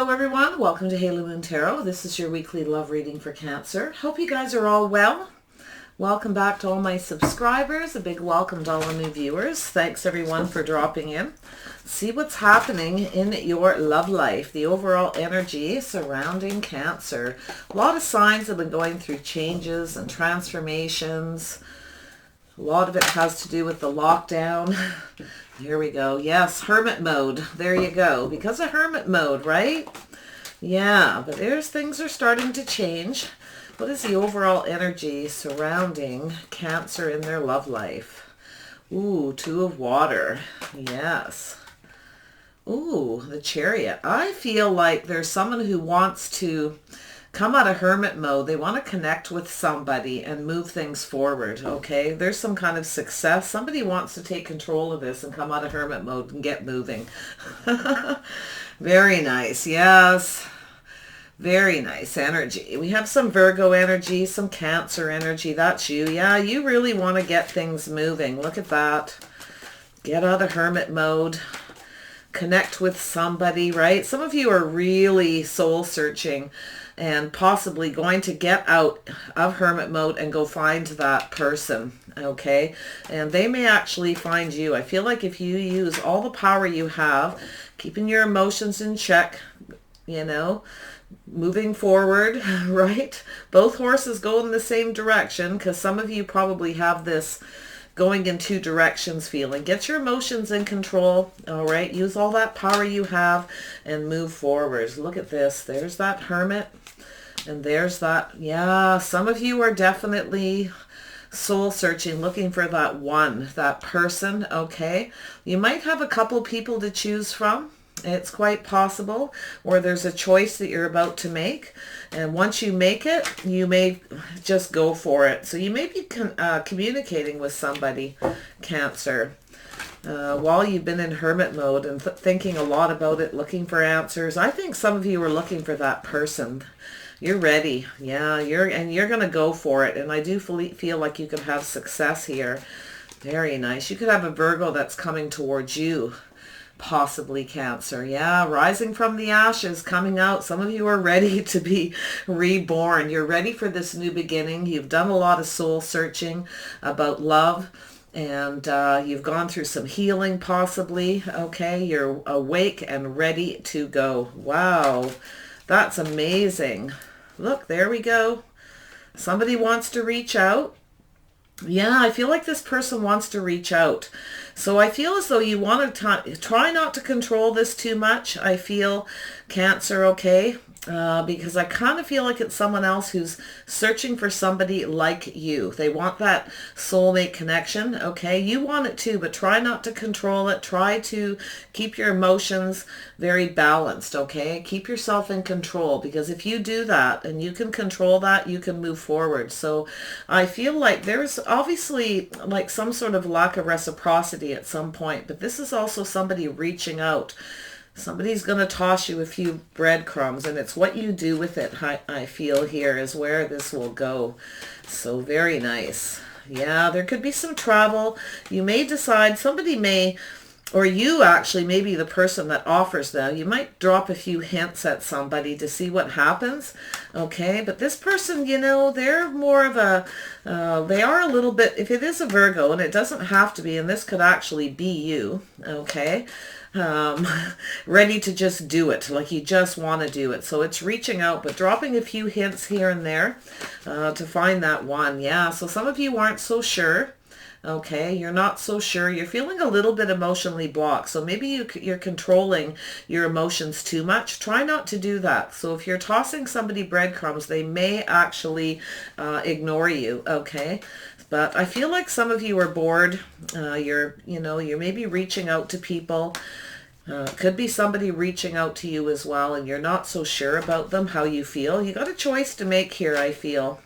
Hello everyone, welcome to Halo Moon Tarot. This is your weekly love reading for Cancer. Hope you guys are all well. Welcome back to all my subscribers. A big welcome to all the new viewers. Thanks everyone for dropping in. See what's happening in your love life, the overall energy surrounding Cancer. A lot of signs have been going through changes and transformations. A lot of it has to do with the lockdown. Here we go. Yes, hermit mode. There you go. Because of hermit mode, right? Yeah, but things are starting to change. What is the overall energy surrounding Cancer in their love life? Ooh, Two of Water. Yes. Ooh, the Chariot. I feel like there's someone who wants to come out of hermit mode. They want to connect with somebody and move things forward, okay? There's some kind of success. Somebody wants to take control of this and come out of hermit mode and get moving. Very nice, yes. Very nice energy. We have some Virgo energy, some Cancer energy. That's you. Yeah, you really want to get things moving. Look at that. Get out of hermit mode. Connect with somebody, right? Some of you are really soul searching and possibly going to get out of hermit mode and go find that person, okay? And they may actually find you. I feel like if you use all the power you have, keeping your emotions in check, you know, moving forward, right? Both horses go in the same direction, because some of you probably have this going in two directions feeling. Get your emotions in control, all right? Use all that power you have and move forward. Look at this. There's that Hermit, and there's that. Yeah, some of you are definitely soul searching, looking for that one, that person, okay? You might have a couple people to choose from. It's quite possible, or there's a choice that you're about to make, and once you make it, you may just go for it. So you may be communicating with somebody, Cancer, while you've been in hermit mode and thinking a lot about it, looking for answers. I think some of you are looking for that person. You're ready. Yeah, you're going to go for it, and I do feel like you could have success here. Very nice. You could have a Virgo that's coming towards you. Possibly Cancer. Yeah, rising from the ashes, coming out. Some of you are ready to be reborn. You're ready for this new beginning. You've done a lot of soul searching about love, and you've gone through some healing possibly. Okay, you're awake and ready to go. Wow, that's amazing. Look, there we go. Somebody wants to reach out. Yeah, I feel like this person wants to reach out. So I feel as though you want to try not to control this too much. I feel, Cancer, okay? Because I kind of feel like it's someone else who's searching for somebody like you. They want that soulmate connection, okay? You want it too, but try not to control it. Try to keep your emotions very balanced, okay? Keep yourself in control, because if you do that and you can control that, you can move forward. So I feel like there's obviously like some sort of lack of reciprocity at some point, but this is also somebody reaching out. Somebody's going to toss you a few breadcrumbs, and it's what you do with it, I feel here, is where this will go. So very nice. Yeah, there could be some travel. You may decide, somebody may, or you actually may be the person that offers them. You might drop a few hints at somebody to see what happens, okay? But this person, you know, they're more of a, they are a little bit, if it is a Virgo, and it doesn't have to be, and this could actually be you, okay? Ready to just do it, like you just want to do it. So it's reaching out, but dropping a few hints here and there to find that one. Yeah, so some of you aren't so sure. Okay, you're not so sure. You're feeling a little bit emotionally blocked. So maybe you're controlling your emotions too much. Try not to do that. So if you're tossing somebody breadcrumbs, they may actually ignore you, okay? But I feel like some of you are bored. You're maybe reaching out to people. Could be somebody reaching out to you as well, and you're not so sure about them, how you feel. You got a choice to make here, I feel.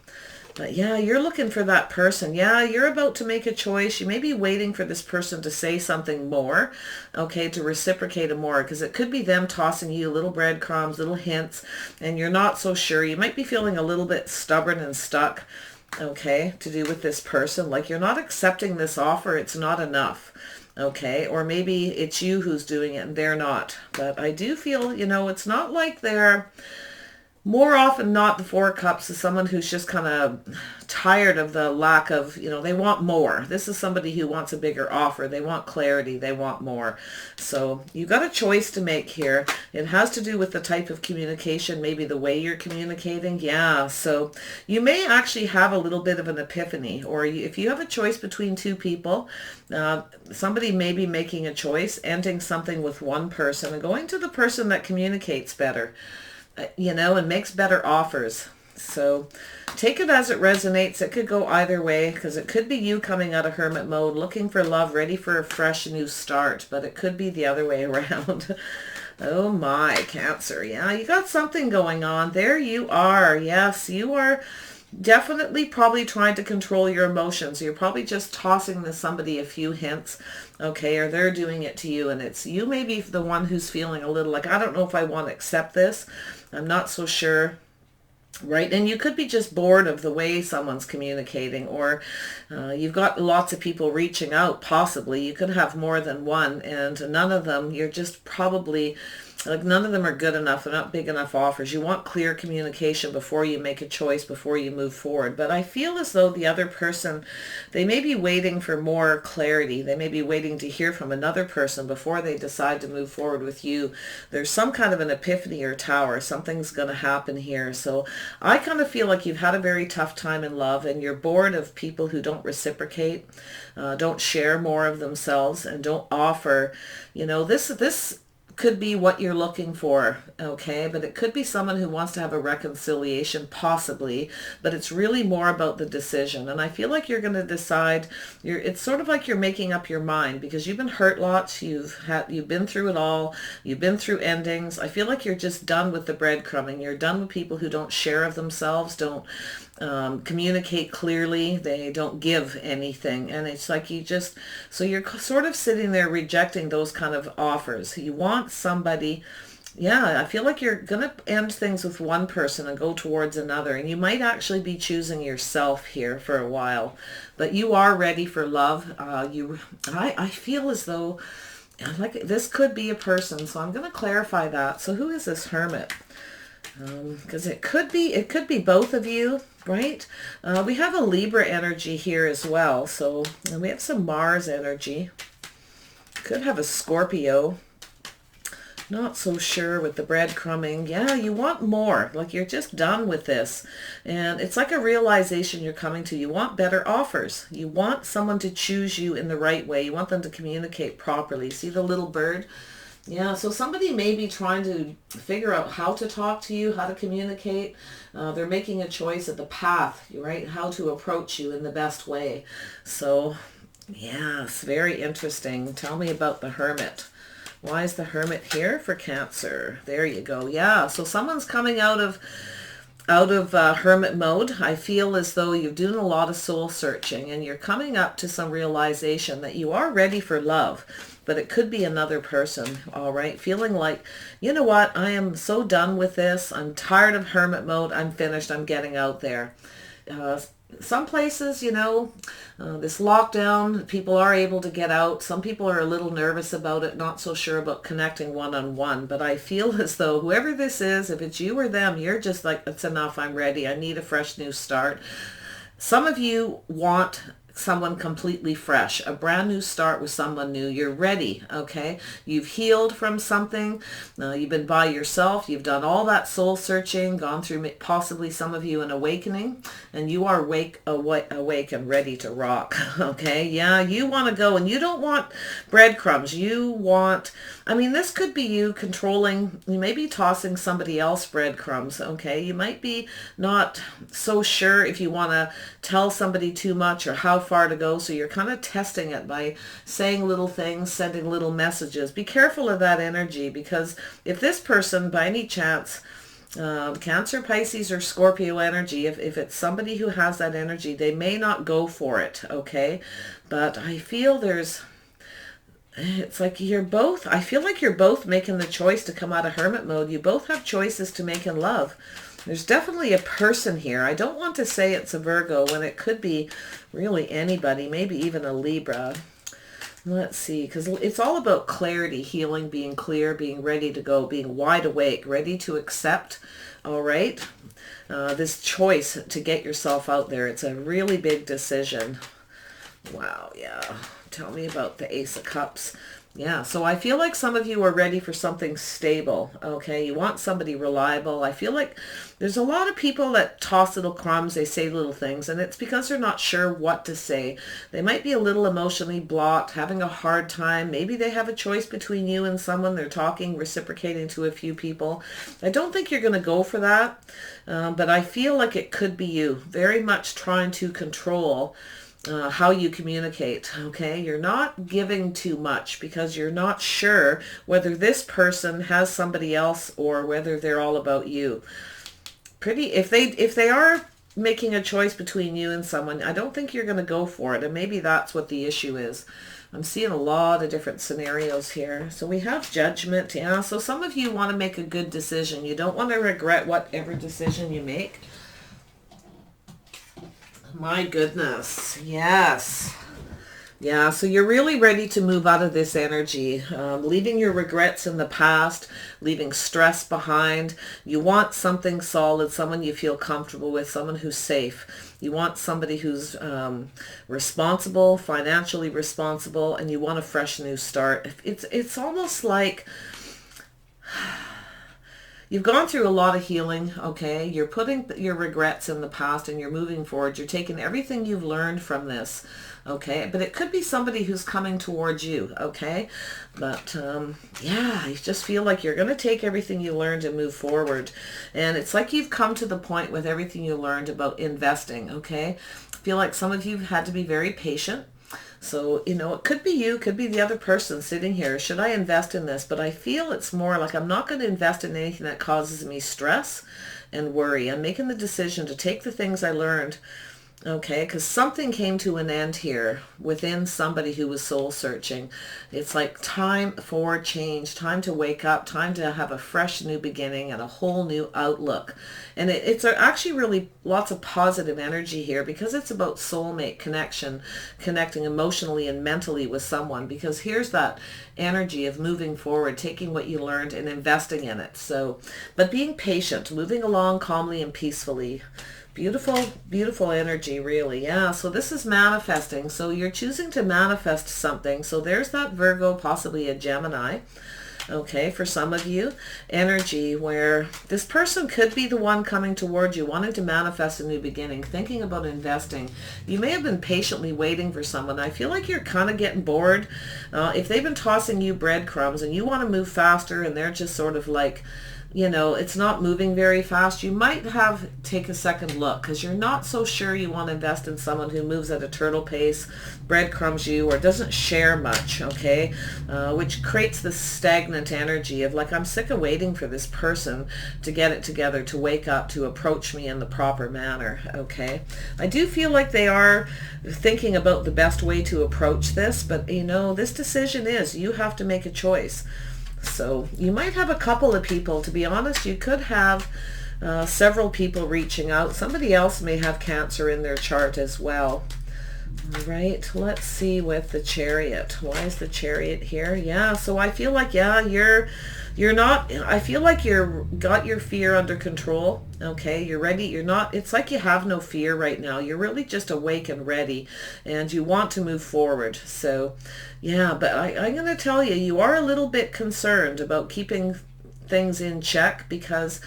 But yeah, you're looking for that person. Yeah, you're about to make a choice. You may be waiting for this person to say something more, okay, to reciprocate more, because it could be them tossing you little breadcrumbs, little hints, and you're not so sure. You might be feeling a little bit stubborn and stuck, okay, to do with this person. Like you're not accepting this offer. It's not enough. Okay, or maybe it's you who's doing it and they're not. But I do feel, it's not like they're, more often not, the Four of Cups is someone who's just kind of tired of the lack of, they want more. This is somebody who wants a bigger offer. They want clarity. They want more. So you've got a choice to make here. It has to do with the type of communication, maybe the way you're communicating. Yeah, so you may actually have a little bit of an epiphany, or if you have a choice between two people, somebody may be making a choice, ending something with one person and going to the person that communicates better. And makes better offers. So take it as it resonates. It could go either way, because it could be you coming out of hermit mode, looking for love, ready for a fresh new start, but it could be the other way around. Oh my, Cancer. Yeah, you got something going on. There you are. Yes, you are definitely probably trying to control your emotions. You're probably just tossing to somebody a few hints, okay, or they're doing it to you, and it's you may be the one who's feeling a little like, I don't know if I want to accept this. I'm not so sure. Right, and you could be just bored of the way someone's communicating, or you've got lots of people reaching out, possibly. You could have more than one, and none of them, you're just probably, like, none of them are good enough. They're not big enough offers. You want clear communication before you make a choice, before you move forward. But I feel as though the other person, they may be waiting for more clarity. They may be waiting to hear from another person before they decide to move forward with you. There's some kind of an epiphany or tower. Something's going to happen here. So I kind of feel like you've had a very tough time in love, and you're bored of people who don't reciprocate, don't share more of themselves, and don't offer, this could be what you're looking for, okay? But it could be someone who wants to have a reconciliation, possibly, but it's really more about the decision. And I feel like you're going to decide, it's sort of like you're making up your mind, because you've been hurt lots, you've been through it all, you've been through endings. I feel like you're just done with the breadcrumbing. You're done with people who don't share of themselves, don't communicate clearly, they don't give anything, and it's like so you're sort of sitting there rejecting those kind of offers. You want somebody, I feel like you're gonna end things with one person and go towards another, and you might actually be choosing yourself here for a while, but you are ready for love. I feel as though, like, this could be a person, so I'm going to clarify that. So who is this Hermit? Because it could be both of you, right? We have a Libra energy here as well. So, and we have some Mars energy. Could have a Scorpio. Not so sure with the breadcrumbing. Yeah, you want more. Like, you're just done with this. And it's like a realization you're coming to. You want better offers. You want someone to choose you in the right way. You want them to communicate properly. See the little bird? Yeah, so somebody may be trying to figure out how to talk to you, how to communicate. They're making a choice of the path, right? How to approach you in the best way. So, yes, very interesting. Tell me about the Hermit. Why is the Hermit here for Cancer? There you go. Yeah, so someone's coming out of hermit mode. I feel as though you're doing a lot of soul searching, and you're coming up to some realization that you are ready for love, but it could be another person, all right? Feeling like, you know what, I am so done with this. I'm tired of hermit mode. I'm finished. I'm getting out there. Some places, this lockdown, people are able to get out. Some people are a little nervous about it, not so sure about connecting one-on-one. But I feel as though whoever this is, if it's you or them, you're just like, it's enough. I'm ready. I need a fresh new start. Some of you want someone completely fresh, a brand new start with someone new. You're ready, okay? You've healed from something. You've been by yourself. You've done all that soul searching, gone through possibly some of you an awakening, and you are awake and ready to rock, okay? Yeah, you want to go, and you don't want breadcrumbs. You want, this could be you controlling, you may be tossing somebody else breadcrumbs, okay? You might be not so sure if you want to tell somebody too much or how far to go, so you're kind of testing it by saying little things, sending little messages. Be careful of that energy, because if this person, by any chance, Cancer, Pisces, or Scorpio energy, if it's somebody who has that energy, they may not go for it, okay? But I feel it's like I feel like you're both making the choice to come out of hermit mode. You both have choices to make in love. There's definitely a person here. I don't want to say it's a Virgo when it could be really anybody, maybe even a Libra. Let's see, because it's all about clarity, healing, being clear, being ready to go, being wide awake, ready to accept. All right. This choice to get yourself out there. It's a really big decision. Wow. Yeah. Tell me about the Ace of Cups. Yeah, so I feel like some of you are ready for something stable, okay? You want somebody reliable. I feel like there's a lot of people that toss little crumbs, they say little things, and it's because they're not sure what to say. They might be a little emotionally blocked, having a hard time. Maybe they have a choice between you and someone. They're talking, reciprocating to a few people. I don't think you're going to go for that, but I feel like it could be you, very much trying to control how you communicate, okay? You're not giving too much because you're not sure whether this person has somebody else or whether they're all about you. If they are making a choice between you and someone, I don't think you're going to go for it, and maybe that's what the issue is. I'm seeing a lot of different scenarios here. So we have Judgment. Yeah, so some of you want to make a good decision. You don't want to regret whatever decision you make. My goodness. Yes. Yeah, so you're really ready to move out of this energy, leaving your regrets in the past, leaving stress behind. You want something solid, someone you feel comfortable with, someone who's safe. You want somebody who's responsible, financially responsible, and you want a fresh new start. It's almost like you've gone through a lot of healing, okay? You're putting your regrets in the past and you're moving forward. You're taking everything you've learned from this, okay? But it could be somebody who's coming towards you, okay? But yeah, I just feel like you're going to take everything you learned and move forward. And it's like you've come to the point with everything you learned about investing, okay? I feel like some of you had to be very patient. So, you know, it could be you, could be the other person sitting here. Should I invest in this? But I feel it's more like I'm not going to invest in anything that causes me stress and worry. I'm making the decision to take the things I learned, okay, because something came to an end here within somebody who was soul searching. It's like time for change, time to wake up, time to have a fresh new beginning and a whole new outlook. And it's actually really lots of positive energy here because it's about soulmate connection, connecting emotionally and mentally with someone, because here's that energy of moving forward, taking what you learned and investing in it. So, but being patient, moving along calmly and peacefully. Beautiful, beautiful energy, really. Yeah, so this is manifesting. So you're choosing to manifest something. So there's that Virgo, possibly a Gemini. Okay, for some of you, energy where this person could be the one coming towards you, wanting to manifest a new beginning, thinking about investing. You may have been patiently waiting for someone. I feel like you're kind of getting bored. If they've been tossing you breadcrumbs and you want to move faster and they're just sort of like, you know, it's not moving very fast, you might have take a second look because you're not so sure you want to invest in someone who moves at a turtle pace, breadcrumbs you, or doesn't share much, okay? Which creates this stagnant energy of like, I'm sick of waiting for this person to get it together, to wake up, to approach me in the proper manner, okay? I do feel like they are thinking about the best way to approach this, but you know, this decision is, you have to make a choice. So you might have a couple of people, to be honest. You could have several people reaching out. Somebody else may have Cancer in their chart as well. All right, let's see with the Chariot. Why is the Chariot here? Yeah, so I feel like, yeah, you're not, I feel like got your fear under control, okay? You're ready, you're not, it's like you have no fear right now. You're really just awake and ready, and you want to move forward. So, yeah, but I'm going to tell you, you are a little bit concerned about keeping things in check because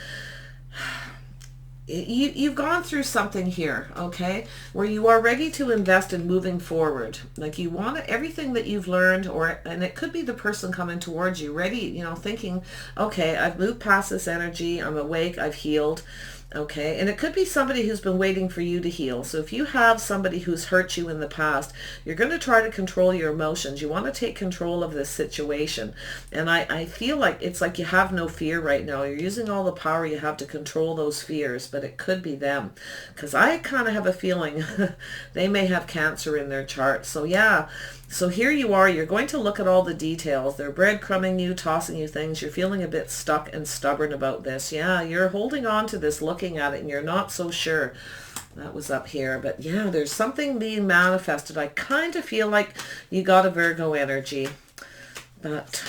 you've gone through something here, okay, where you are ready to invest in moving forward. Like you want everything that you've learned, and it could be the person coming towards you, ready, you know, thinking, okay, I've moved past this energy, I'm awake, I've healed. Okay, and it could be somebody who's been waiting for you to heal. So if you have somebody who's hurt you in the past, you're going to try to control your emotions. You want to take control of this situation. And I feel like it's like you have no fear right now. You're using all the power you have to control those fears, but it could be them. Because I kind of have a feeling they may have Cancer in their chart. So yeah. So here you are, you're going to look at all the details. They're breadcrumbing you, tossing you things. You're feeling a bit stuck and stubborn about this. Yeah, you're holding on to this, looking at it, and you're not so sure. That was up here. But yeah, there's something being manifested. I kind of feel like you got a Virgo energy. But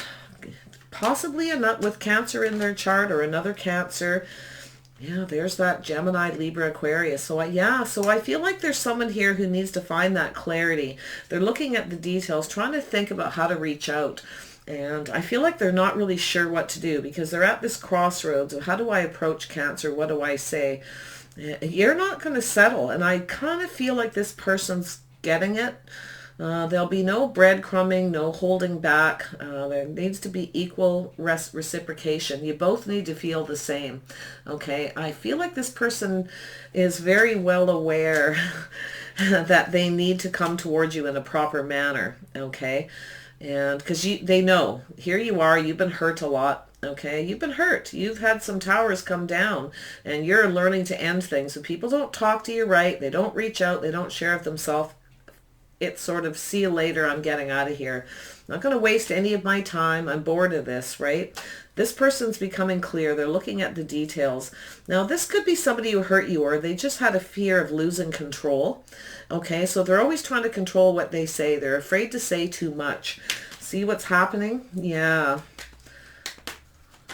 possibly a nut with Cancer in their chart or another Cancer. Yeah, there's that Gemini, Libra, Aquarius. So I feel like there's someone here who needs to find that clarity. They're looking at the details, trying to think about how to reach out. And I feel like they're not really sure what to do because they're at this crossroads of how do I approach Cancer? What do I say? You're not going to settle. And I kind of feel like this person's getting it. There'll be no breadcrumbing, no holding back. There needs to be equal reciprocation. You both need to feel the same. Okay, I feel like this person is very well aware that they need to come towards you in a proper manner. Okay, and because they know, here you are, you've been hurt a lot. Okay, you've been hurt. You've had some towers come down and you're learning to end things. So people don't talk to you right. They don't reach out. They don't share of themselves. It's sort of, see you later, I'm getting out of here. I'm not going to waste any of my time. I'm bored of this, right? This person's becoming clear. They're looking at the details. Now, this could be somebody who hurt you or they just had a fear of losing control. Okay, so they're always trying to control what they say. They're afraid to say too much. See what's happening? Yeah.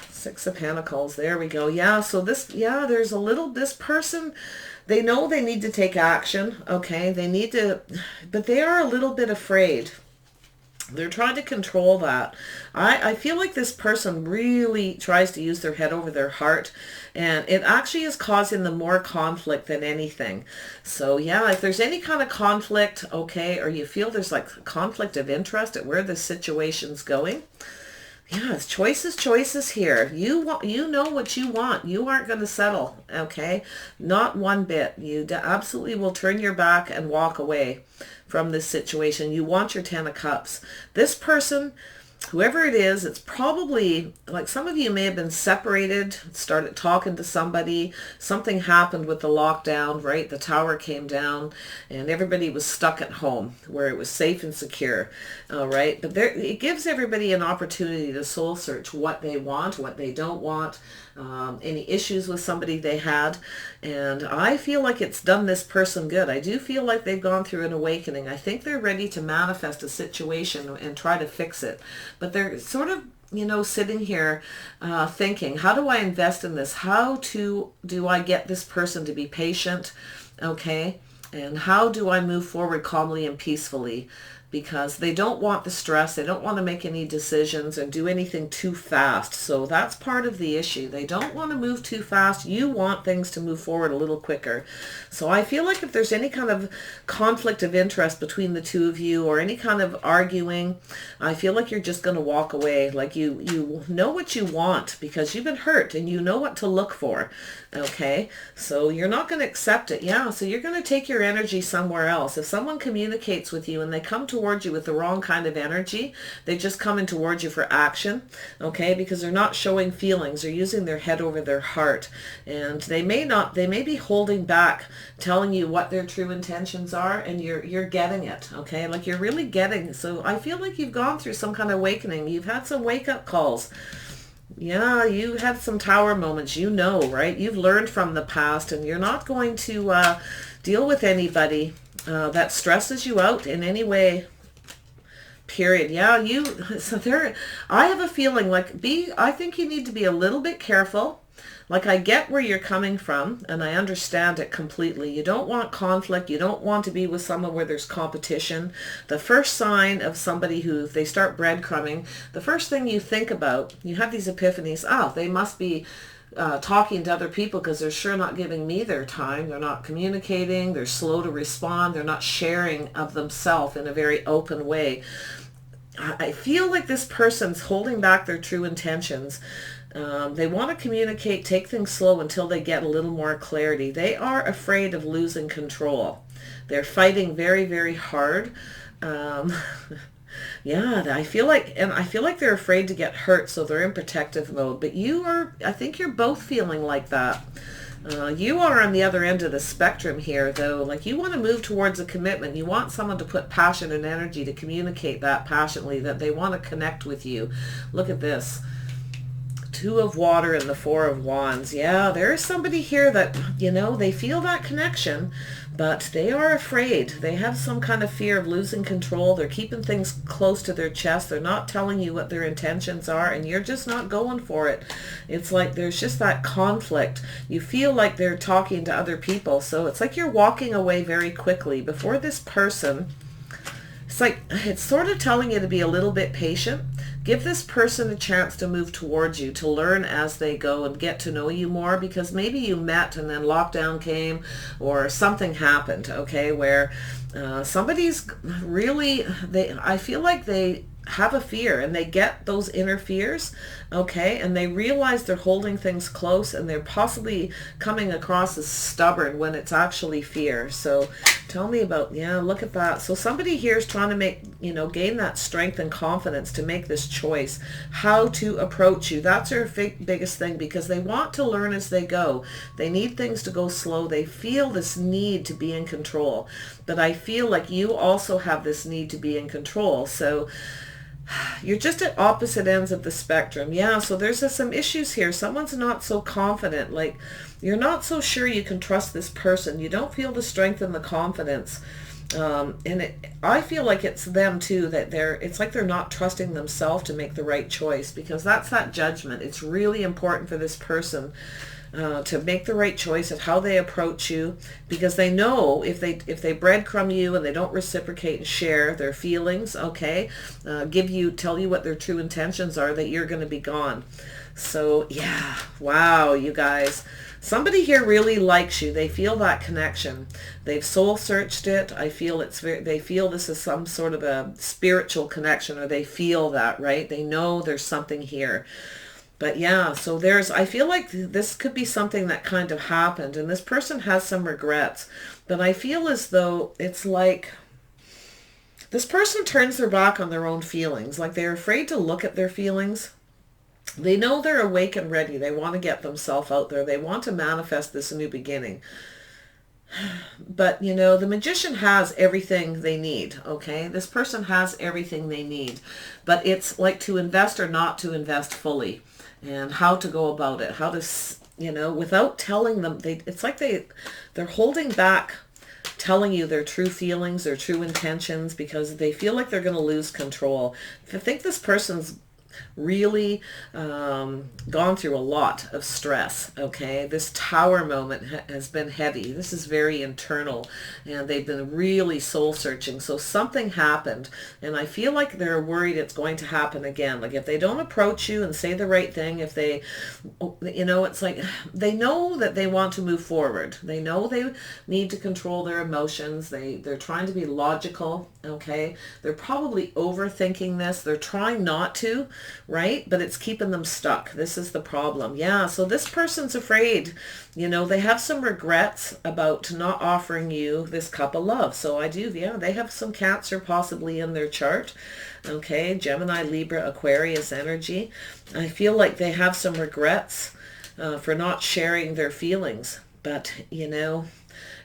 Six of Pentacles. There we go. Yeah, so there's a little, this person, they know they need to take action, okay? They need to, but they are a little bit afraid. They're trying to control that. I feel like this person really tries to use their head over their heart, and it actually is causing them more conflict than anything. So yeah, if there's any kind of conflict, okay, or you feel there's like conflict of interest at where the situation's going, yeah, it's choices here. You know what you want. You aren't going to settle, okay? Not one bit. You absolutely will turn your back and walk away from this situation. You want your 10 of Cups. This person, whoever it is, it's probably, like some of you may have been separated, started talking to somebody, something happened with the lockdown, right? The tower came down and everybody was stuck at home where it was safe and secure, right? But it gives everybody an opportunity to soul search what they want, what they don't want, any issues with somebody they had. And I feel like it's done this person good. I do feel like they've gone through an awakening. I think they're ready to manifest a situation and try to fix it. But they're sort of, sitting here thinking, how do I invest in this? How do I get this person to be patient? Okay. And how do I move forward calmly and peacefully? Because they don't want the stress. They don't want to make any decisions and do anything too fast. So that's part of the issue. They don't want to move too fast. You want things to move forward a little quicker. So I feel like if there's any kind of conflict of interest between the two of you or any kind of arguing, I feel like you're just going to walk away. Like you know what you want because you've been hurt and you know what to look for. Okay, so you're not going to accept it. Yeah, so you're going to take your energy somewhere else. If someone communicates with you and they come towards you with the wrong kind of energy, they just come in towards you for action, okay, because they're not showing feelings. They're using their head over their heart, and they may be holding back, telling you what their true intentions are, and you're getting it, okay, like you're really getting. So I feel like you've gone through some kind of awakening. You've had some wake-up calls. Yeah, you had some tower moments, right? You've learned from the past, and you're not going to deal with anybody that stresses you out in any way, period. Yeah, I have a feeling like, I think you need to be a little bit careful. Like, I get where you're coming from, and I understand it completely. You don't want conflict. You don't want to be with someone where there's competition. The first sign of somebody who, if they start breadcrumbing, the first thing you think about, you have these epiphanies, they must be talking to other people because they're sure not giving me their time. They're not communicating. They're slow to respond. They're not sharing of themselves in a very open way. I feel like this person's holding back their true intentions. They want to communicate, take things slow until they get a little more clarity. They are afraid of losing control. They're fighting very, very hard. Yeah, I feel like they're afraid to get hurt, so they're in protective mode. But I think you're both feeling like that. You are on the other end of the spectrum here, though. Like, you want to move towards a commitment. You want someone to put passion and energy to communicate that passionately, that they want to connect with you. Look at this. Two of Water and the Four of Wands. Yeah, there is somebody here that, they feel that connection, but they are afraid. They have some kind of fear of losing control. They're keeping things close to their chest. They're not telling you what their intentions are, and you're just not going for it. It's like there's just that conflict. You feel like they're talking to other people, so it's like you're walking away very quickly before this person. It's sort of telling you to be a little bit patient. Give this person a chance to move towards you, to learn as they go and get to know you more, because maybe you met and then lockdown came or something happened, okay, where somebody's really, I feel like they have a fear and they get those inner fears, okay, and they realize they're holding things close and they're possibly coming across as stubborn when it's actually fear. So tell me about, yeah, look at that. So somebody here is trying to make, gain that strength and confidence to make this choice, how to approach you. That's their biggest thing, because they want to learn as they go. They need things to go slow. They feel this need to be in control, but I feel like you also have this need to be in control. So you're just at opposite ends of the spectrum. Yeah, so there's some issues here. Someone's not so confident. Like, you're not so sure you can trust this person. You don't feel the strength and the confidence. I feel like it's them too, that it's like they're not trusting themselves to make the right choice, because that's that judgment. It's really important for this person to make the right choice of how they approach you, because they know if they breadcrumb you and they don't reciprocate and share their feelings, okay, tell you what their true intentions are, that you're going to be gone. So yeah, wow, you guys. Somebody here really likes you. They feel that connection. They've soul searched it. I feel they feel this is some sort of a spiritual connection, or they feel that, right? They know there's something here. But yeah, so I feel like this could be something that kind of happened, and this person has some regrets. But I feel as though it's like this person turns their back on their own feelings. Like, they're afraid to look at their feelings. They know they're awake and ready. They want to get themselves out there. They want to manifest this new beginning. But, the magician has everything they need, okay? This person has everything they need. But it's like to invest or not to invest fully, and how to go about it, how to, without telling them. It's like they're holding back telling you their true feelings, their true intentions, because they feel like they're going to lose control. I think this person's really gone through a lot of stress, okay? This Tower moment has been heavy. This is very internal, and they've been really soul searching. So something happened, and I feel like they're worried it's going to happen again. Like, if they don't approach you and say the right thing, if they, it's like they know that they want to move forward. They know they need to control their emotions. They're trying to be logical, okay? They're probably overthinking this. They're trying not to, right? But it's keeping them stuck. This is the problem. Yeah, so this person's afraid. They have some regrets about not offering you this cup of love. So they have some Cancer possibly in their chart. Okay, Gemini, Libra, Aquarius energy. I feel like they have some regrets for not sharing their feelings. But,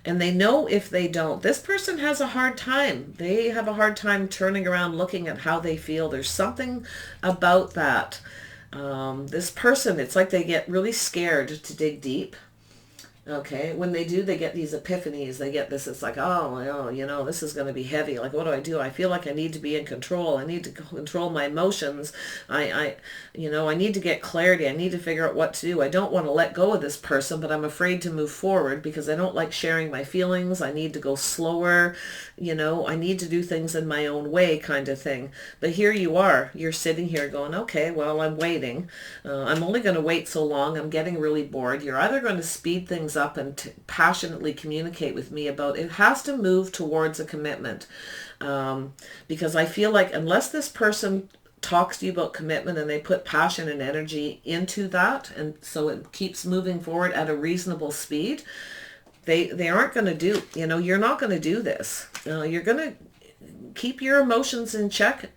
and they know if they don't, this person has a hard time. They have a hard time turning around, looking at how they feel. There's something about that. This person, it's like they get really scared to dig deep. Okay, when they do, they get these epiphanies. They get this, it's like, oh, this is going to be heavy. Like, what do? I feel like I need to be in control. I need to control my emotions. I need to get clarity. I need to figure out what to do. I don't want to let go of this person, but I'm afraid to move forward because I don't like sharing my feelings. I need to go slower. I need to do things in my own way, kind of thing. But here you are. You're sitting here going, okay, well, I'm waiting. I'm only going to wait so long. I'm getting really bored. You're either going to speed things up and passionately communicate with me about it. Has to move towards a commitment, because I feel like unless this person talks to you about commitment and they put passion and energy into that, and so it keeps moving forward at a reasonable speed, they aren't going to do, you're not going to do this. You're going to keep your emotions in check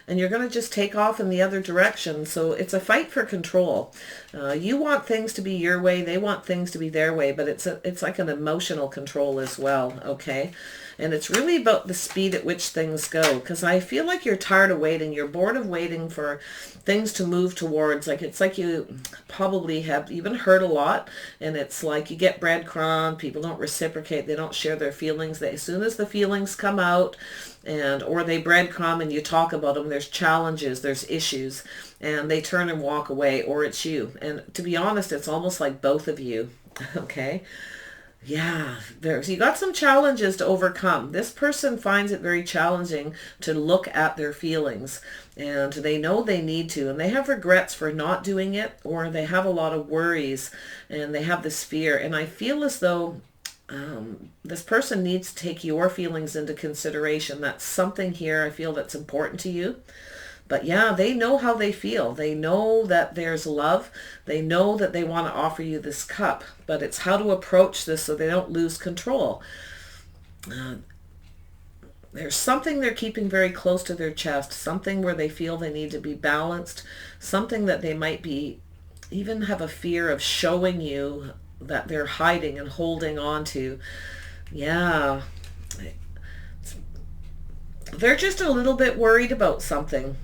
and you're going to just take off in the other direction. So it's a fight for control. You want things to be your way, they want things to be their way, but it's like an emotional control as well, okay? And it's really about the speed at which things go, because I feel like you're tired of waiting. You're bored of waiting for things to move towards. Like, it's like you probably have even heard a lot, and it's like you get breadcrumb, people don't reciprocate, they don't share their feelings. As soon as the feelings come out, or they breadcrumb and you talk about them, there's challenges, there's issues, and they turn and walk away, or it's you. And to be honest, it's almost like both of you, okay? Yeah, you got some challenges to overcome. This person finds it very challenging to look at their feelings, and they know they need to, and they have regrets for not doing it, or they have a lot of worries, and they have this fear. And I feel as though this person needs to take your feelings into consideration. That's something here I feel that's important to you. But yeah, they know how they feel. They know that there's love. They know that they want to offer you this cup. But it's how to approach this so they don't lose control. There's something they're keeping very close to their chest. Something where they feel they need to be balanced. Something that they might be, even have a fear of showing you that they're hiding and holding on to. Yeah. They're just a little bit worried about something.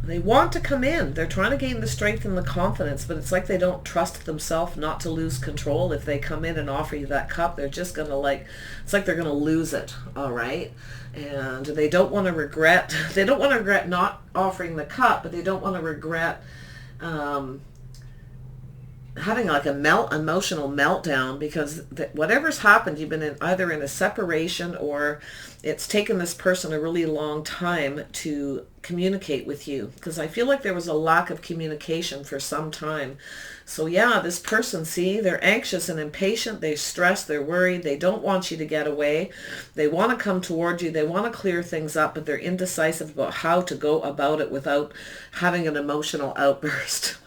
They want to come in. They're trying to gain the strength and the confidence, but it's like they don't trust themselves not to lose control. If they come in and offer you that cup, they're just going to it's like they're going to lose it, all right? And they don't want to regret, not offering the cup, but they don't want to regret having like emotional meltdown, because whatever's happened, you've been either in a separation, or it's taken this person a really long time to communicate with you, because I feel like there was a lack of communication for some time. So yeah, this person, see, they're anxious and impatient, they're stressed, they're worried, they don't want you to get away, they want to come toward you, they want to clear things up, but they're indecisive about how to go about it without having an emotional outburst.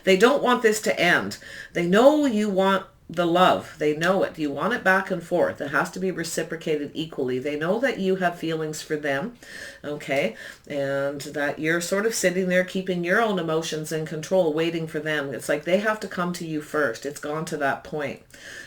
They don't want this to end. They know you want the love. They know it. You want it back and forth. It has to be reciprocated equally. They know that you have feelings for them, okay? And that you're sort of sitting there keeping your own emotions in control, waiting for them. It's like they have to come to you first. It's gone to that point.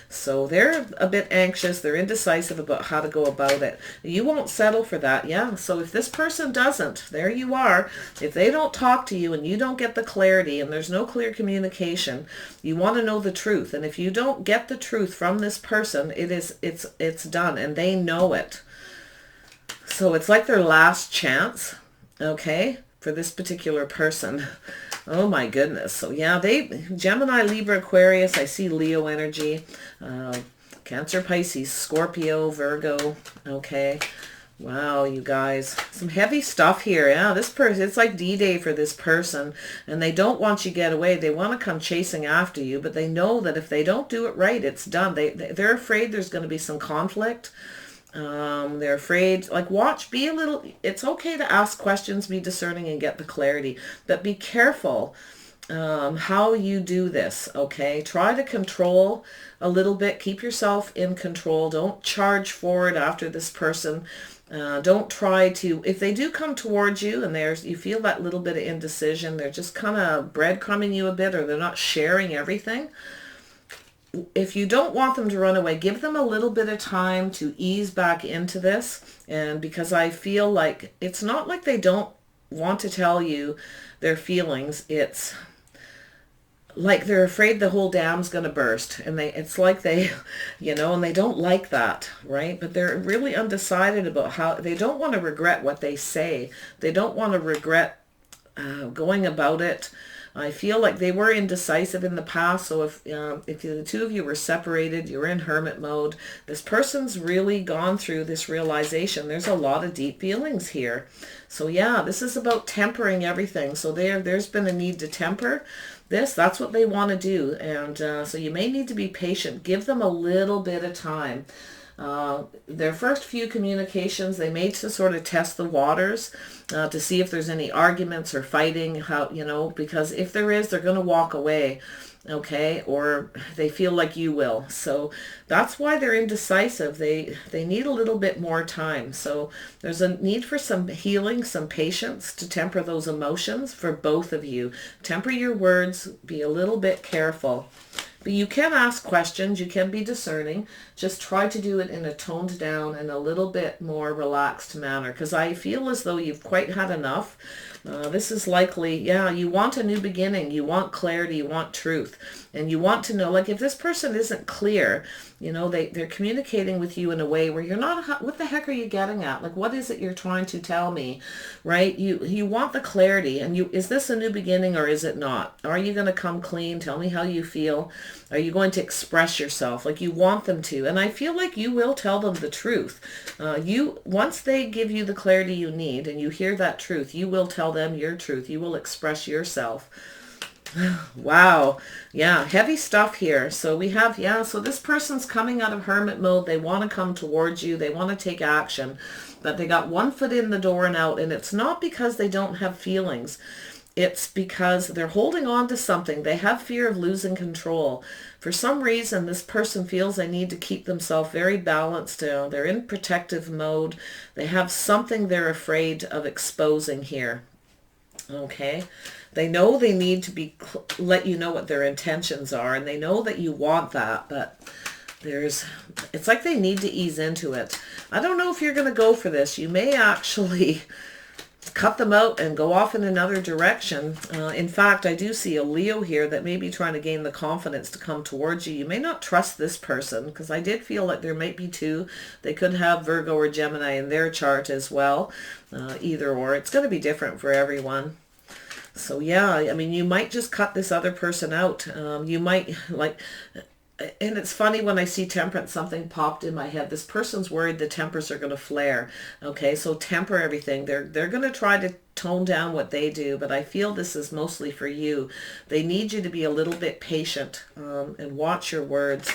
So they're a bit anxious. They're indecisive about how to go about it. You won't settle for that, yeah? So if this person doesn't, there you are. If they don't talk to you and you don't get the clarity and there's no clear communication, you want to know the truth. And if you don't get the truth from this person, it's done, and they know it. So it's like their last chance, okay, for this particular person. Oh my goodness. So yeah, Gemini, Libra, Aquarius, I see Leo energy, Cancer, Pisces, Scorpio, Virgo, okay. Wow, you guys, some heavy stuff here. Yeah, this person, it's like D-Day for this person, and they don't want you to get away. They want to come chasing after you, but they know that if they don't do it right, it's done. They're afraid there's going to be some conflict. They're afraid, like, it's okay to ask questions, be discerning, and get the clarity, but be careful how you do this, okay? Try to control a little bit, keep yourself in control. Don't charge forward after this person. Don't try to, if they do come towards you and you feel that little bit of indecision, they're just kind of breadcrumbing you a bit, or they're not sharing everything. If you don't want them to run away, give them a little bit of time to ease back into this. And because I feel like it's not like they don't want to tell you their feelings, it's like they're afraid the whole dam's going to burst, and it's like they, and they don't like that, right? But they're really undecided about how, they don't want to regret what they say. They don't want to regret going about it. I feel like they were indecisive in the past, so if the two of you were separated, you were in hermit mode, this person's really gone through this realization. There's a lot of deep feelings here. So yeah, this is about tempering everything. So there's been a need to temper this. That's what they want to do. And so you may need to be patient. Give them a little bit of time. Their first few communications, they made to sort of test the waters, to see if there's any arguments or fighting, how, because if there is, they're going to walk away. Okay, or they feel like you will. So that's why they're indecisive. They need a little bit more time. So there's a need for some healing, some patience to temper those emotions for both of you. Temper your words, be a little bit careful. But you can ask questions, you can be discerning. Just try to do it in a toned down and a little bit more relaxed manner, because I feel as though you've quite had enough. This is likely, yeah, you want a new beginning, you want clarity, you want truth, and you want to know, like, if this person isn't clear, they're communicating with you in a way where you're not, what the heck are you getting at? Like, what is it you're trying to tell me, right? You want the clarity, and is this a new beginning or is it not? Are you going to come clean? Tell me how you feel. Are you going to express yourself like you want them to? And I feel like you will tell them the truth. Once they give you the clarity you need and you hear that truth, you will tell them your truth. You will express yourself. Wow. Yeah, heavy stuff here. So we have, so this person's coming out of hermit mode. They want to come towards you. They want to take action, but they got one foot in the door and out. And it's not because they don't have feelings. It's because they're holding on to something. They have fear of losing control. For some reason, this person feels they need to keep themselves very balanced. They're in protective mode. They have something they're afraid of exposing here. Okay? They know they need to let you know what their intentions are, and they know that you want that, but it's like they need to ease into it. I don't know if you're going to go for this. You may actually cut them out and go off in another direction. In fact, I do see a Leo here that may be trying to gain the confidence to come towards you. You may not trust this person, because I did feel like there might be two. They could have Virgo or Gemini in their chart as well. Either or. It's going to be different for everyone. So yeah, I mean, you might just cut this other person out. You might, and it's funny when I see temperance, something popped in my head. This person's worried the tempers are going to flare. Okay, so temper everything. They're going to try to tone down what they do, but I feel this is mostly for you. They need you to be a little bit patient and watch your words.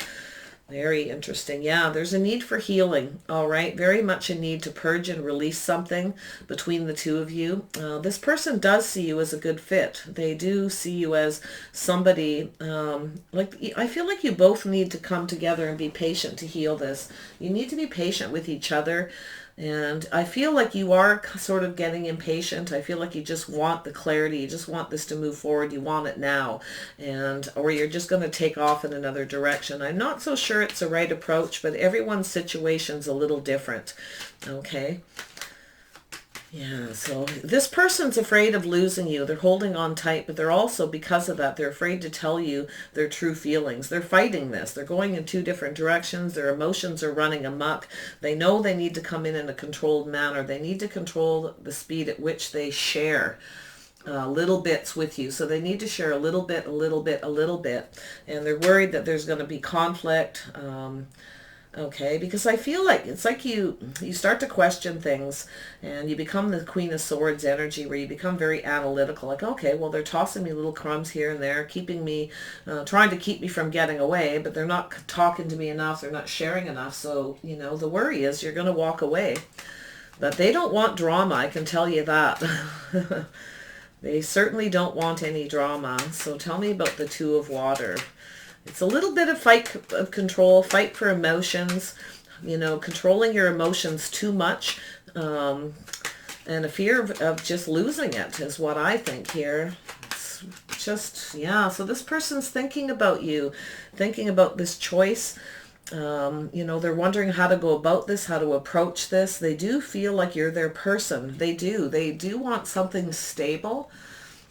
Very interesting. Yeah, there's a need for healing. All right. Very much a need to purge and release something between the two of you. This person does see you as a good fit. They do see you as somebody, I feel like you both need to come together and be patient to heal this. You need to be patient with each other. And I feel like you are sort of getting impatient. I feel like you just want the clarity. You just want this to move forward. You want it now. Or you're just going to take off in another direction. I'm not so sure it's the right approach, but everyone's situation's a little different. Okay. Yeah, so this person's afraid of losing you. They're holding on tight, but they're also, because of that, they're afraid to tell you their true feelings. They're fighting this. They're going in two different directions. Their emotions are running amok. They know they need to come in a controlled manner. They need to control the speed at which they share little bits with you. So they need to share a little bit, a little bit, a little bit. And they're worried that there's going to be conflict. Okay, because I feel like it's like you start to question things, and you become the Queen of Swords energy, where you become very analytical. Like, okay, well, they're tossing me little crumbs here and there, keeping me, trying to keep me from getting away, but they're not talking to me enough. They're not sharing enough. So, the worry is you're going to walk away. But they don't want drama, I can tell you that. They certainly don't want any drama. So tell me about the Two of Water. It's a little bit of fight of control, fight for emotions, controlling your emotions too much, and a fear of just losing it is what I think here. It's just, yeah, so this person's thinking about you, thinking about this choice. They're wondering how to go about this, how to approach this. They do feel like you're their person. They do want something stable.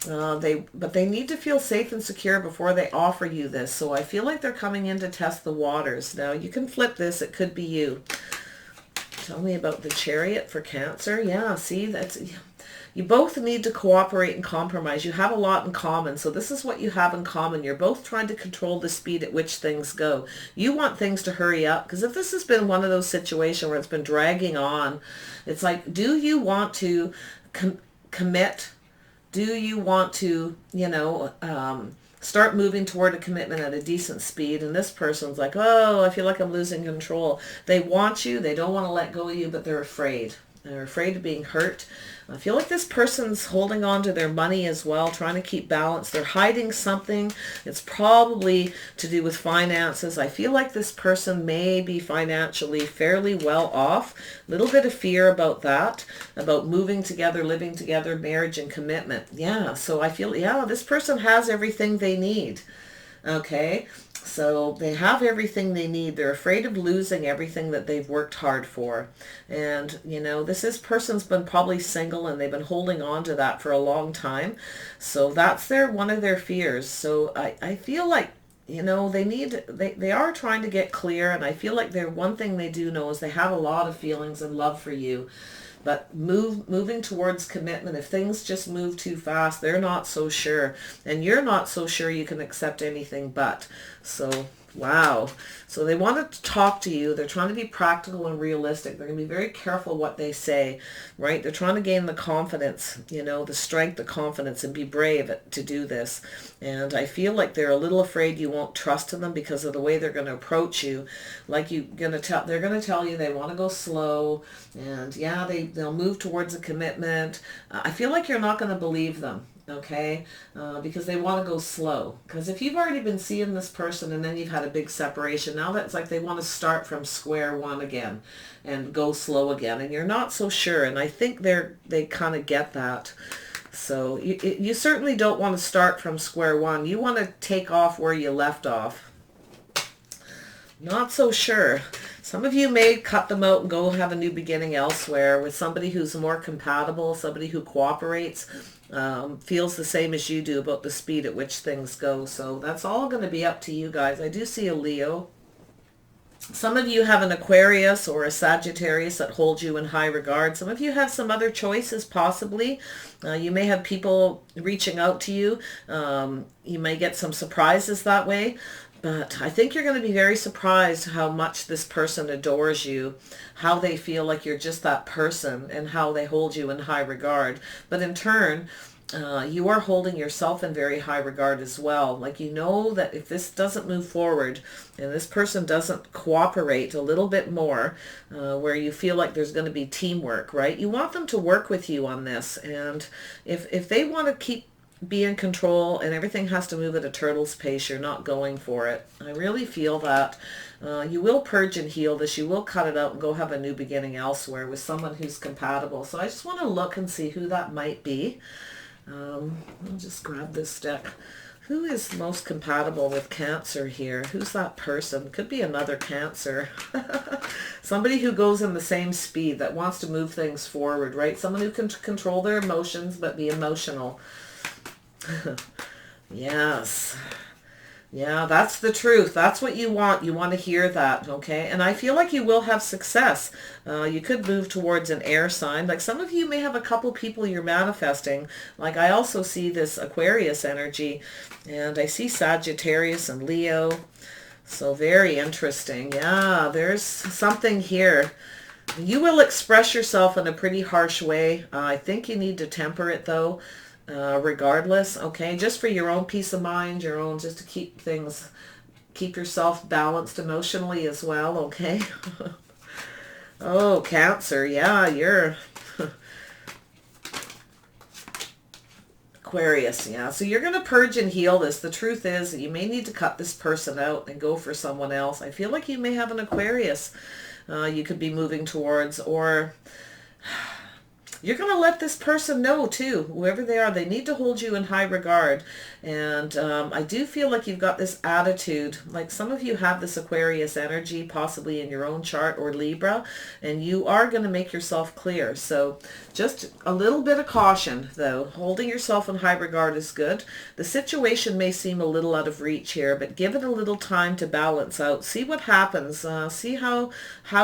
But they need to feel safe and secure before they offer you this. So I feel like they're coming in to test the waters. Now you can flip this. It could be you. Tell me about the Chariot for Cancer. Yeah, see, you both need to cooperate and compromise. You have a lot in common. So this is what you have in common. You're both trying to control the speed at which things go. You want things to hurry up, because if this has been one of those situations where it's been dragging on, it's like, do you want to commit? Do you want to, start moving toward a commitment at a decent speed. And this person's like, oh, I feel like I'm losing control. They want you. They don't want to let go of you, but they're afraid. They're afraid of being hurt. I feel like this person's holding on to their money as well, trying to keep balance. They're hiding something. It's probably to do with finances. I feel like this person may be financially fairly well off. A little bit of fear about that, about moving together, living together, marriage and commitment. Yeah, so I feel, yeah, this person has everything they need. Okay, so they have everything they need. They're afraid of losing everything that they've worked hard for. And, you know, person's been probably single and they've been holding on to that for a long time. So that's one of their fears. So I feel like, you know, they are trying to get clear. And I feel like one thing they do know is they have a lot of feelings and love for you. But moving towards commitment, if things just move too fast, they're not so sure. And you're not so sure you can accept anything but. So, wow. So they want to talk to you. They're trying to be practical and realistic. They're going to be very careful what they say, right? They're trying to gain the confidence, you know, the strength, the confidence, and be brave to do this. And I feel like they're a little afraid you won't trust in them because of the way they're going to approach you. Like they're going to tell you they want to go slow. And yeah, they'll move towards a commitment. I feel like you're not going to believe them. Okay, because they want to go slow. Because if you've already been seeing this person and then you've had a big separation, now that's like they want to start from square one again and go slow again. And you're not so sure. And I think they kind of get that. So you certainly don't want to start from square one. You want to take off where you left off. Not so sure. Some of you may cut them out and go have a new beginning elsewhere with somebody who's more compatible, somebody who cooperates, feels the same as you do about the speed at which things go. So that's all going to be up to you guys. I do see a Leo. Some of you have an Aquarius or a Sagittarius that holds you in high regard. Some of you have some other choices possibly. You may have people reaching out to you. You may get some surprises that way. But I think you're going to be very surprised how much this person adores you, how they feel like you're just that person, and how they hold you in high regard. But in turn, you are holding yourself in very high regard as well. Like, you know that if this doesn't move forward and this person doesn't cooperate a little bit more, where you feel like there's going to be teamwork, right? You want them to work with you on this. And if they want to be in control and everything has to move at a turtle's pace, you're not going for it. I really feel that you will purge and heal this. You will cut it out and go have a new beginning elsewhere with someone who's compatible. So I just want to look and see who that might be. I'll just grab this deck. Who is most compatible with Cancer here? Who's that person? Could be another Cancer. Somebody who goes in the same speed, that wants to move things forward, right? Someone who can control their emotions but be emotional. Yes. Yeah, that's the truth. That's what you want. You want to hear that, okay? And I feel like you will have success. You could move towards an air sign. Like, some of you may have a couple people you're manifesting. Like, I also see this Aquarius energy, and I see Sagittarius and Leo. So very interesting. Yeah, there's something here. You will express yourself in a pretty harsh way. I think you need to temper it, though. Regardless, okay, just for your own peace of mind, just to keep yourself balanced emotionally as well, okay? Oh, Cancer, yeah, you're Aquarius, yeah. So you're going to purge and heal this. The truth is that you may need to cut this person out and go for someone else. I feel like you may have an Aquarius you could be moving towards, or you're going to let this person know too, whoever they are. They need to hold you in high regard. And I do feel like you've got this attitude, like some of you have this Aquarius energy, possibly in your own chart, or Libra, and you are going to make yourself clear. So just a little bit of caution, though. Holding yourself in high regard is good. The situation may seem a little out of reach here, but give it a little time to balance out. See what happens. See how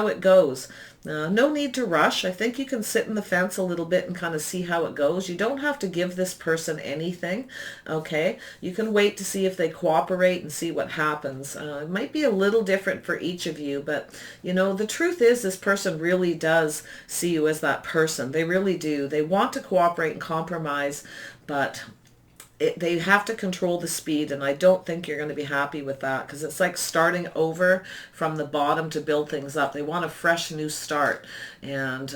it goes. No need to rush. I think you can sit in the fence a little bit and kind of see how it goes. You don't have to give this person anything, okay? You can wait to see if they cooperate and see what happens. It might be a little different for each of you, but, you know, the truth is this person really does see you as that person. They really do. They want to cooperate and compromise, but they have to control the speed, and I don't think you're going to be happy with that, because it's like starting over from the bottom to build things up. They want a fresh new start, and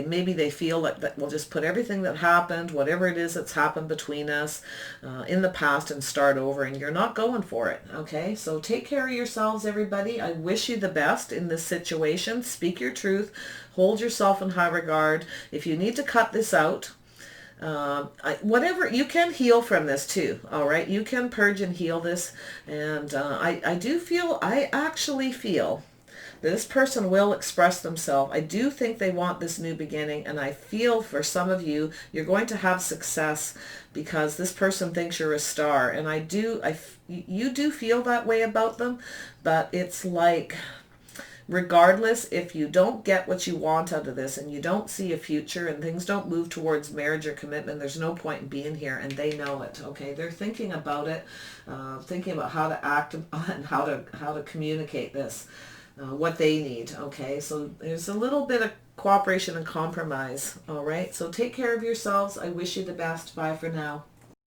maybe they feel like that we'll just put everything that happened, whatever it is that's happened between us in the past, and start over, and you're not going for it. Okay, so take care of yourselves, everybody. I wish you the best in this situation. Speak your truth. Hold yourself in high regard. If you need to cut this out, whatever, you can heal from this too. All right, you can purge and heal this, and I actually feel that this person will express themselves. I do think they want this new beginning, and I feel for some of you, you're going to have success because this person thinks you're a star, and you do feel that way about them, but it's like, regardless, if you don't get what you want out of this, and you don't see a future, and things don't move towards marriage or commitment, there's no point in being here, and they know it. Okay, they're thinking about it, thinking about how to act and how to communicate this, what they need. Okay, so there's a little bit of cooperation and compromise. All right, so take care of yourselves. I wish you the best. Bye for now.